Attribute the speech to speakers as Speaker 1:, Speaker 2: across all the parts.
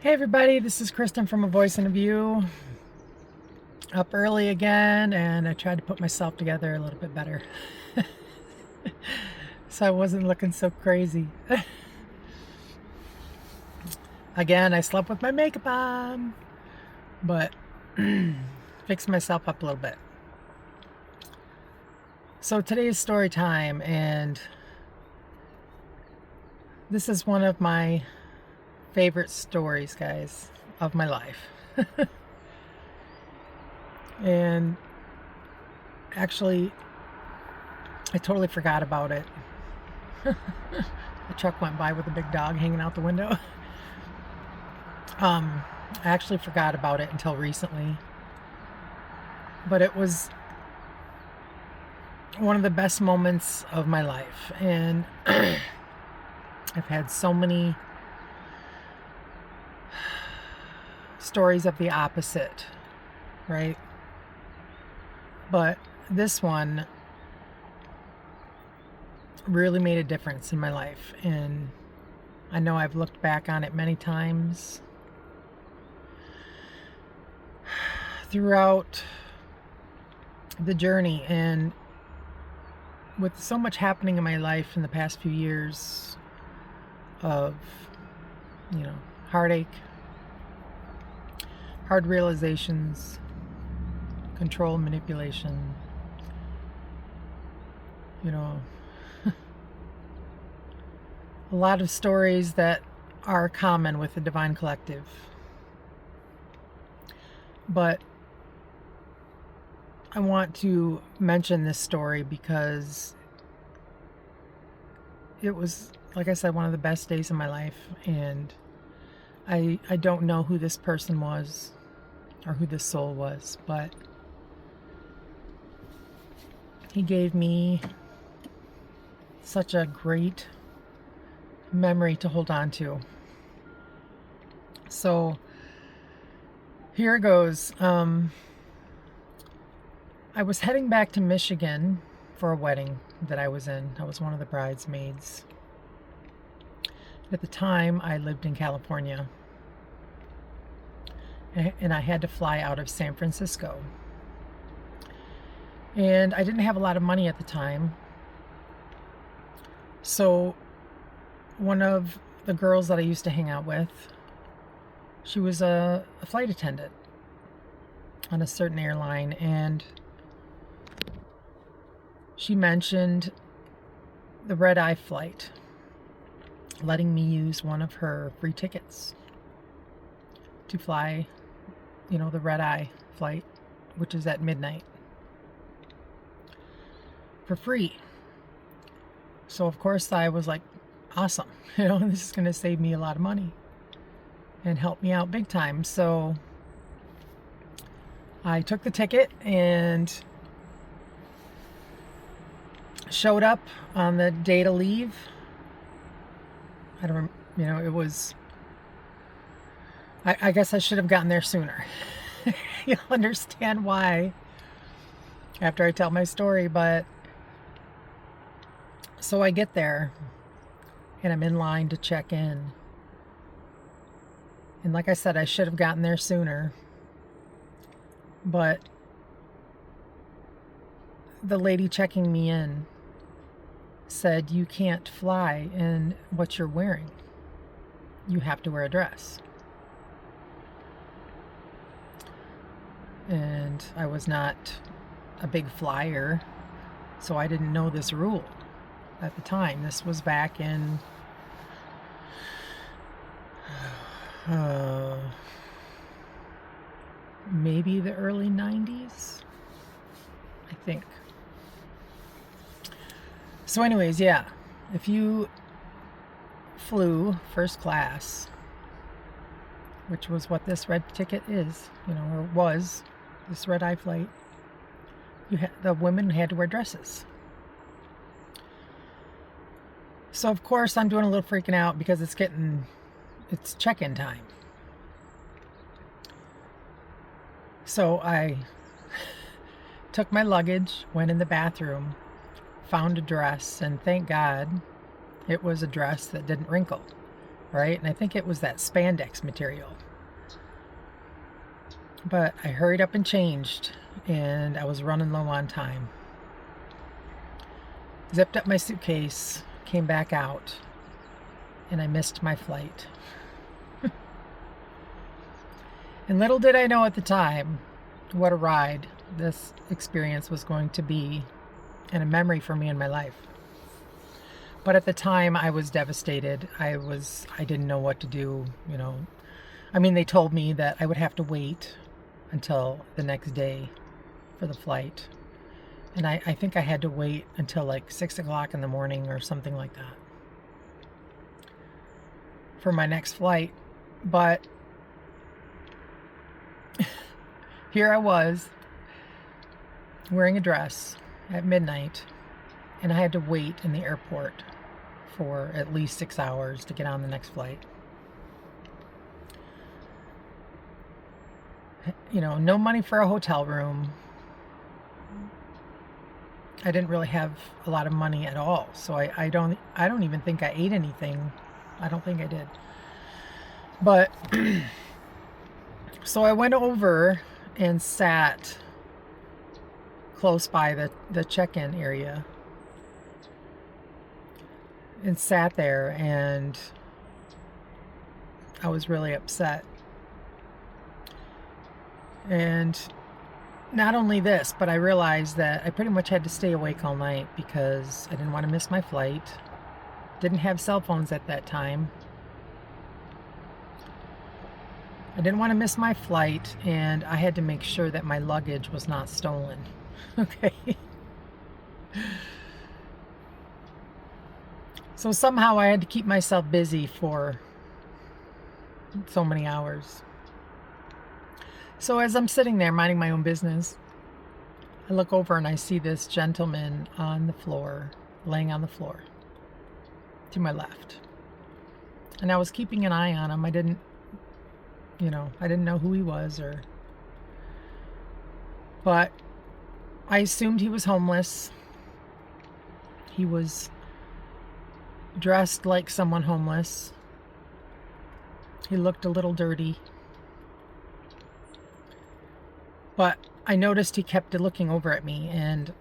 Speaker 1: Hey everybody, this is Kristen from A Voice and a View. Up early again, and I tried to put myself together a little bit better. So I wasn't looking so crazy. Again, I slept with my makeup on, but fixed myself up a little bit. So today is story time, and this is one of my favorite stories, guys, of my life. And actually, I totally forgot about it. The truck went by with a big dog hanging out the window. I actually forgot about it until recently. But it was one of the best moments of my life. And I've had so many stories of the opposite, right? But this one really made a difference in my life. And I know I've looked back on it many times throughout the journey, and with so much happening in my life in the past few years of, heartache, hard realizations, control, manipulation, a lot of stories that are common with the Divine Collective. But I want to mention this story because it was, like I said, one of the best days of my life. And I don't know who this person was or who this soul was, but he gave me such a great memory to hold on to. So here it goes. I was heading back to Michigan for a wedding that I was in. I was one of the bridesmaids. At the time, I lived in California, and I had to fly out of San Francisco. And I didn't have a lot of money at the time. So one of the girls that I used to hang out with, she was a flight attendant on a certain airline, and she mentioned the red-eye flight, letting me use one of her free tickets to fly, the red-eye flight, which is at midnight, for free. So of course I was like, awesome, this is going to save me a lot of money and help me out big time. So I took the ticket and showed up on the day to leave. I don't, it was, I guess I should have gotten there sooner. You'll understand why after I tell my story. But so I get there and I'm in line to check in. And like I said, I should have gotten there sooner. But the lady checking me in said, you can't fly in what you're wearing. You have to wear a dress. And I was not a big flyer, so I didn't know this rule at the time. This was back in maybe the early 90s, I think. So anyways, yeah, if you flew first class, which was what this red ticket is, or was, this red-eye flight, the women had to wear dresses. So of course I'm doing a little freaking out because it's check-in time. So I took my luggage, went in the bathroom, found a dress, and thank God it was a dress that didn't wrinkle. right? And I think it was that spandex material. But I hurried up and changed, and I was running low on time. Zipped up my suitcase, came back out, and I missed my flight. And little did I know at the time what a ride this experience was going to be, and a memory for me in my life. But at the time, I was devastated. I didn't know what to do, you know. I mean, they told me that I would have to wait until the next day for the flight. And I think I had to wait until like 6 o'clock in the morning or something like that for my next flight. But here I was wearing a dress at midnight, and I had to wait in the airport for at least 6 hours to get on the next flight. You know, no money for a hotel room. I didn't really have a lot of money at all, so I don't even think I ate anything. I don't think I did. But so I went over and sat close by the check-in area and sat there, and I was really upset. And not only this, but I realized that I pretty much had to stay awake all night because I didn't want to miss my flight. Didn't have cell phones at that time. I didn't want to miss my flight, and I had to make sure that my luggage was not stolen. Okay. So somehow I had to keep myself busy for so many hours. So as I'm sitting there minding my own business, I look over and I see this gentleman on the floor, laying on the floor to my left. And I was keeping an eye on him. I didn't know who he was, but I assumed he was homeless. He was dressed like someone homeless. He looked a little dirty. But I noticed he kept looking over at me and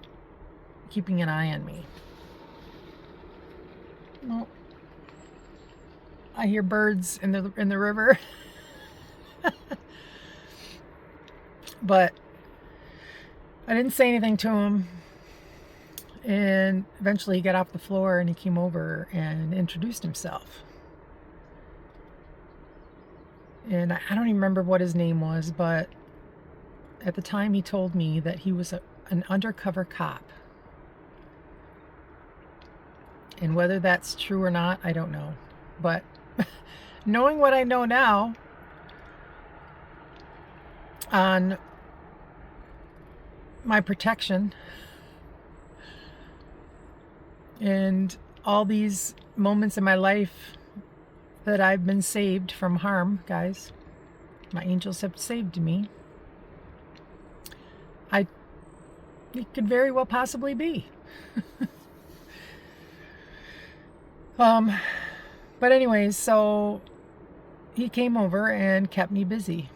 Speaker 1: keeping an eye on me. Well, I hear birds in the river. But I didn't say anything to him. And eventually he got off the floor and he came over and introduced himself. And I don't even remember what his name was, but at the time he told me that he was an undercover cop. And whether that's true or not, I don't know. But knowing what I know now on my protection and all these moments in my life that I've been saved from harm, guys, my angels have saved me. It could very well possibly be. But anyways, so he came over and kept me busy.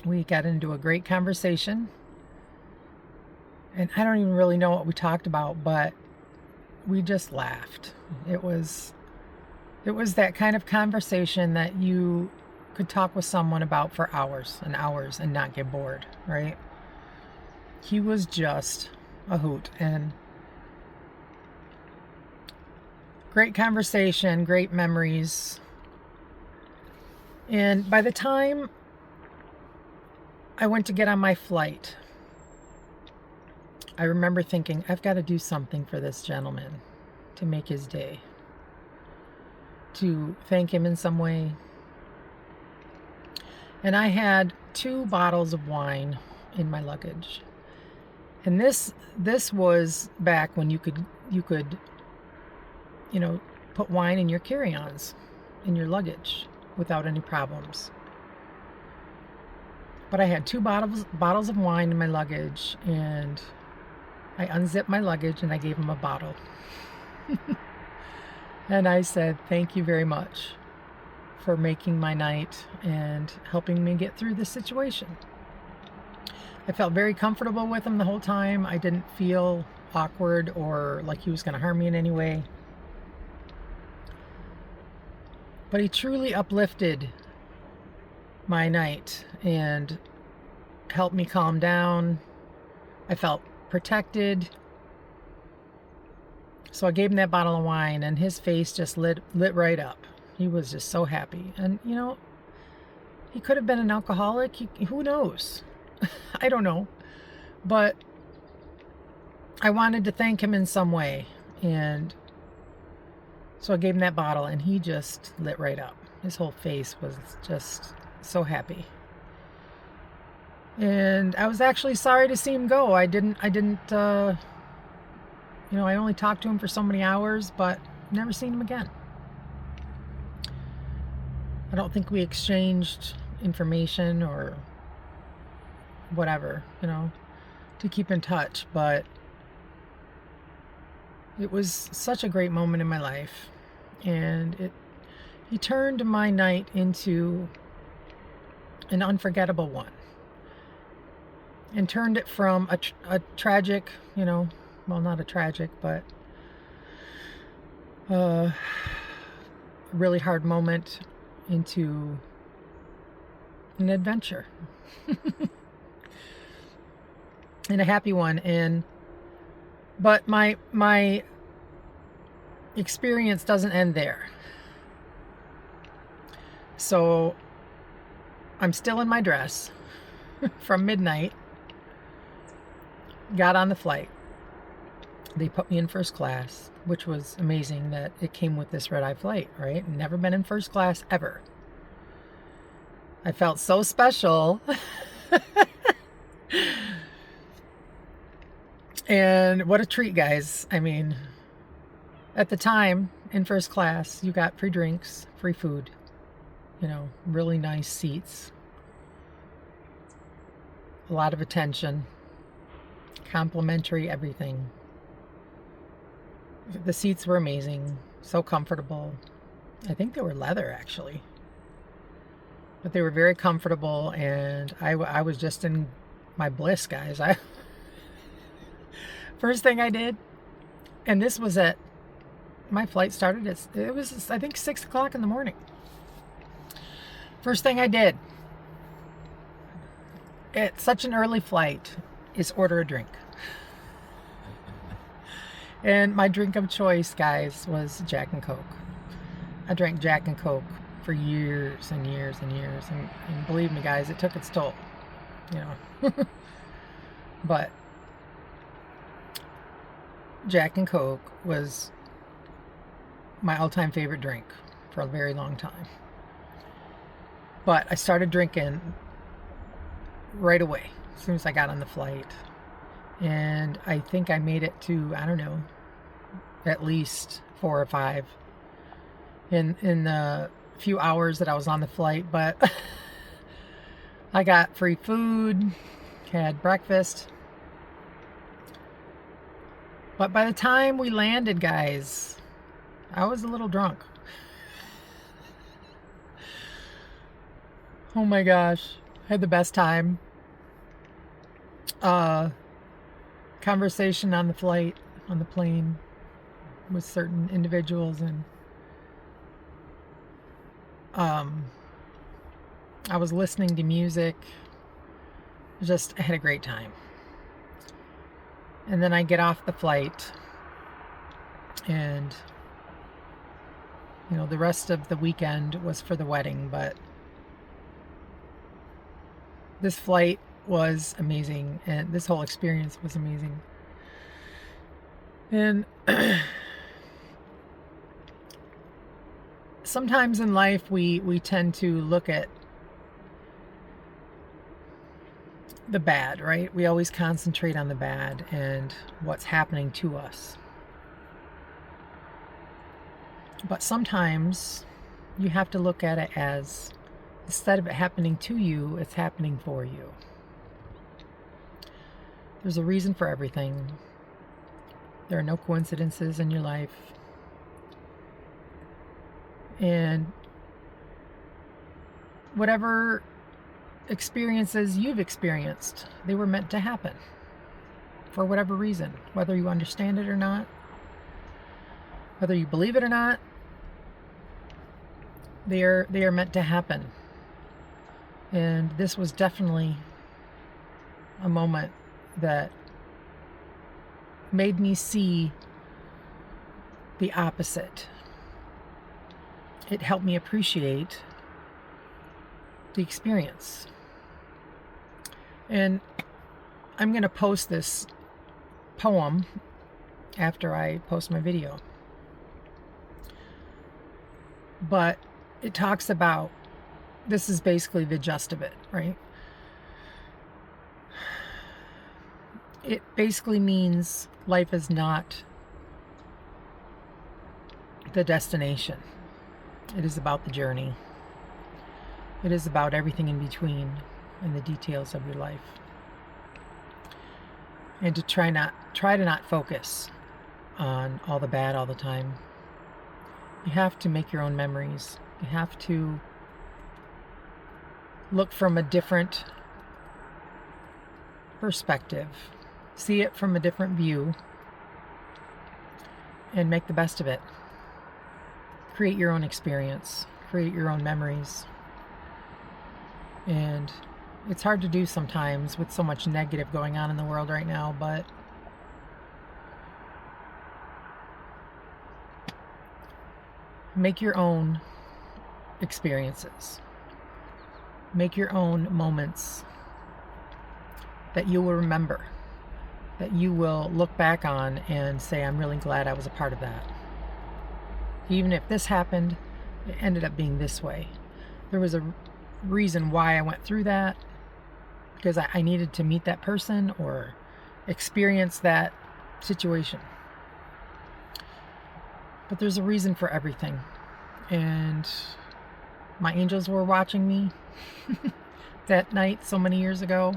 Speaker 1: We got into a great conversation. And I don't even really know what we talked about, but we just laughed. It was that kind of conversation that you could talk with someone about for hours and hours and not get bored, right? He was just a hoot, and great conversation, great memories. And by the time I went to get on my flight, I remember thinking, I've got to do something for this gentleman to make his day, to thank him in some way. And I had 2 bottles of wine in my luggage. And this was back when you could put wine in your carry-ons, in your luggage, without any problems. But I had 2 bottles of wine in my luggage, and I unzipped my luggage and I gave him a bottle. And I said, "Thank you very much." for making my night and helping me get through this situation. I felt very comfortable with him the whole time. I didn't feel awkward or like he was going to harm me in any way. But he truly uplifted my night and helped me calm down. I felt protected. So I gave him that bottle of wine, and his face just lit right up. He was just so happy. And, you know, he could have been an alcoholic. Who knows? I don't know. But I wanted to thank him in some way. And so I gave him that bottle, and he just lit right up. His whole face was just so happy. And I was actually sorry to see him go. I didn't, I only talked to him for so many hours, but never seen him again. I don't think we exchanged information or whatever, to keep in touch, but it was such a great moment in my life, and he turned my night into an unforgettable one, and turned it from a tragic, well, not a tragic, but a really hard moment into an adventure. And a happy one. But my experience doesn't end there. So I'm still in my dress from midnight. Got on the flight. They put me in first class, which was amazing that it came with this red-eye flight, right? Never been in first class ever. I felt so special. And what a treat, guys. I mean, at the time, in first class, you got free drinks, free food, really nice seats, a lot of attention, complimentary everything. The seats were amazing, so comfortable. I think they were leather, actually. But they were very comfortable, and I was just in my bliss, guys. First thing I did, and this was my flight started it was, I think, 6 o'clock in the morning. First thing I did, it's such an early flight, is order a drink. And my drink of choice, guys, was Jack and Coke. I drank Jack and Coke for years and years and years. And believe me, guys, it took its toll. But Jack and Coke was my all-time favorite drink for a very long time. But I started drinking right away as soon as I got on the flight. And I think I made it to, I don't know, at least 4 or 5 in the few hours that I was on the flight. But I got free food, had breakfast. But by the time we landed, guys, I was a little drunk. Oh my gosh, I had the best time. Conversation on the flight, on the plane, with certain individuals, and I was listening to music. I had a great time. And then I get off the flight, and the rest of the weekend was for the wedding, but this flight was amazing, and this whole experience was amazing. And sometimes in life we tend to look at the bad, right? We always concentrate on the bad and what's happening to us. But sometimes you have to look at it as, instead of it happening to you, it's happening for you. There's a reason for everything. There are no coincidences in your life. And whatever experiences you've experienced, they were meant to happen for whatever reason, whether you understand it or not, whether you believe it or not. They are meant to happen. And this was definitely a moment that made me see the opposite. It helped me appreciate the experience. And I'm going to post this poem after I post my video. But it talks about, this is basically the gist of it, right? It basically means life is not the destination. It is about the journey. It is about everything in between and the details of your life. And to try to not focus on all the bad all the time. You have to make your own memories. You have to look from a different perspective, see it from a different view, and make the best of it. Create your own experience, create your own memories. And it's hard to do sometimes with so much negative going on in the world right now, but make your own experiences. Make your own moments that you will remember, that you will look back on and say, I'm really glad I was a part of that. Even if this happened, it ended up being this way. There was a reason why I went through that, because I needed to meet that person or experience that situation. But there's a reason for everything. And my angels were watching me that night so many years ago.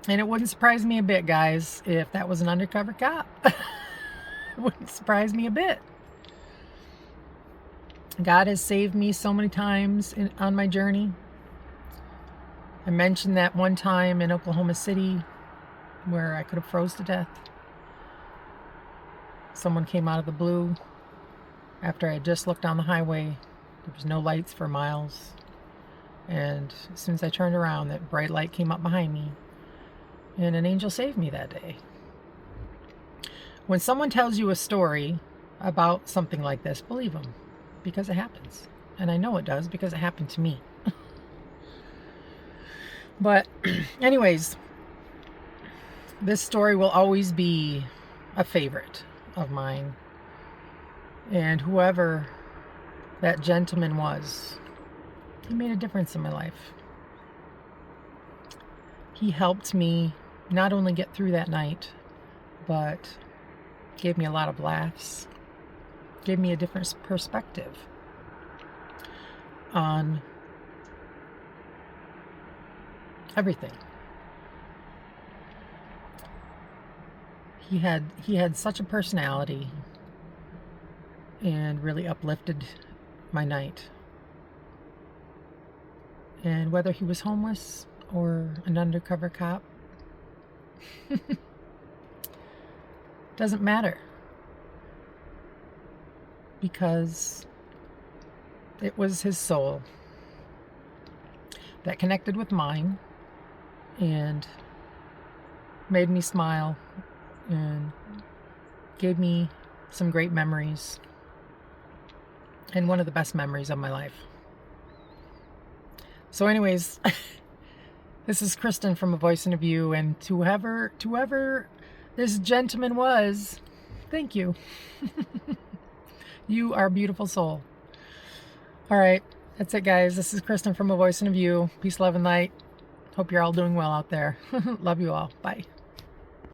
Speaker 1: And it wouldn't surprise me a bit, guys, if that was an undercover cop. It wouldn't surprise me a bit. God has saved me so many times on my journey. I mentioned that one time in Oklahoma City where I could have froze to death. Someone came out of the blue after I had just looked on the highway. There was no lights for miles. And as soon as I turned around, that bright light came up behind me. And an angel saved me that day. When someone tells you a story about something like this, believe them, because it happens. And I know it does because it happened to me. But anyways, this story will always be a favorite of mine. And whoever that gentleman was, he made a difference in my life. He helped me not only get through that night, but gave me a lot of laughs, gave me a different perspective on everything. He had such a personality and really uplifted my night. And whether he was homeless or an undercover cop, doesn't matter, because it was his soul that connected with mine and made me smile and gave me some great memories, and one of the best memories of my life. So anyways, this is Kristen from A Voice and a View, and to whoever this gentleman was, thank you. You are a beautiful soul. All right, that's it, guys. This is Kristen from A Voice and a View. Peace, love, and light. Hope you're all doing well out there. Love you all. Bye.